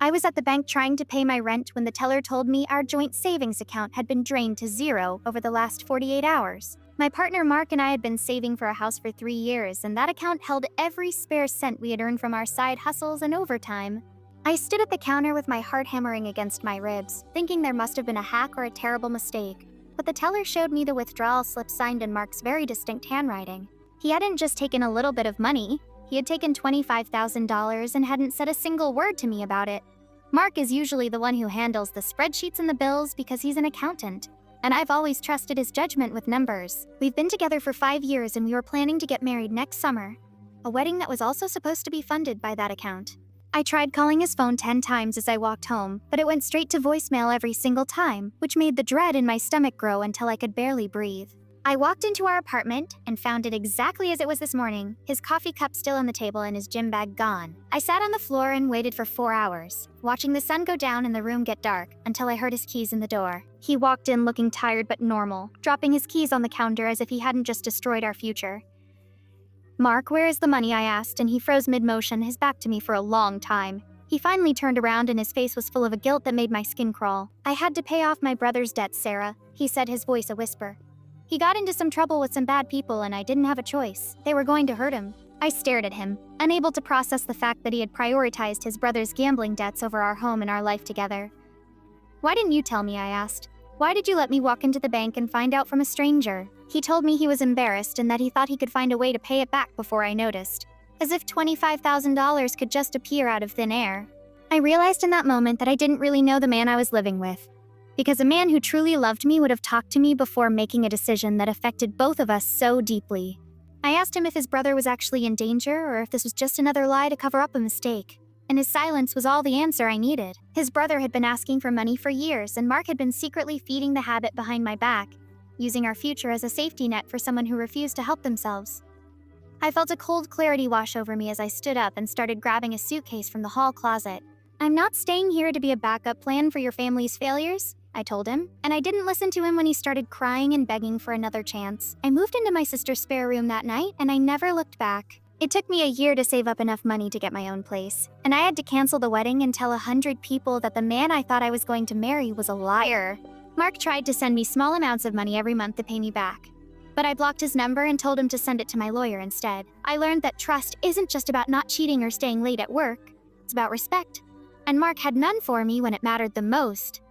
I was at the bank trying to pay my rent when the teller told me our joint savings account had been drained to zero over the last 48 hours. My partner Mark and I had been saving for a house for 3 years, and that account held every spare cent we had earned from our side hustles and overtime. I stood at the counter with my heart hammering against my ribs, thinking there must have been a hack or a terrible mistake. But the teller showed me the withdrawal slip signed in Mark's very distinct handwriting. He hadn't just taken a little bit of money, he had taken $25,000 and hadn't said a single word to me about it. Mark is usually the one who handles the spreadsheets and the bills because he's an accountant, and I've always trusted his judgment with numbers. We've been together for 5 years and we were planning to get married next summer, a wedding that was also supposed to be funded by that account. I tried calling his phone 10 times as I walked home, but it went straight to voicemail every single time, which made the dread in my stomach grow until I could barely breathe. I walked into our apartment and found it exactly as it was this morning, his coffee cup still on the table and his gym bag gone. I sat on the floor and waited for 4 hours, watching the sun go down and the room get dark, until I heard his keys in the door. He walked in looking tired but normal, dropping his keys on the counter as if he hadn't just destroyed our future. "Mark, where is the money?" I asked, and he froze mid-motion, his back to me for a long time. He finally turned around and his face was full of a guilt that made my skin crawl. "I had to pay off my brother's debts, Sarah," he said, his voice a whisper. "He got into some trouble with some bad people and I didn't have a choice. They were going to hurt him." I stared at him, unable to process the fact that he had prioritized his brother's gambling debts over our home and our life together. "Why didn't you tell me?" I asked. "Why did you let me walk into the bank and find out from a stranger?" He told me he was embarrassed and that he thought he could find a way to pay it back before I noticed. As if $25,000 could just appear out of thin air. I realized in that moment that I didn't really know the man I was living with. Because a man who truly loved me would have talked to me before making a decision that affected both of us so deeply. I asked him if his brother was actually in danger or if this was just another lie to cover up a mistake. And his silence was all the answer I needed. His brother had been asking for money for years, and Mark had been secretly feeding the habit behind my back, using our future as a safety net for someone who refused to help themselves. I felt a cold clarity wash over me as I stood up and started grabbing a suitcase from the hall closet. "I'm not staying here to be a backup plan for your family's failures," I told him, and I didn't listen to him when he started crying and begging for another chance. I moved into my sister's spare room that night, and I never looked back. It took me a year to save up enough money to get my own place, and I had to cancel the wedding and tell 100 people that the man I thought I was going to marry was a liar. Mark tried to send me small amounts of money every month to pay me back, but I blocked his number and told him to send it to my lawyer instead. I learned that trust isn't just about not cheating or staying late at work, it's about respect, and Mark had none for me when it mattered the most.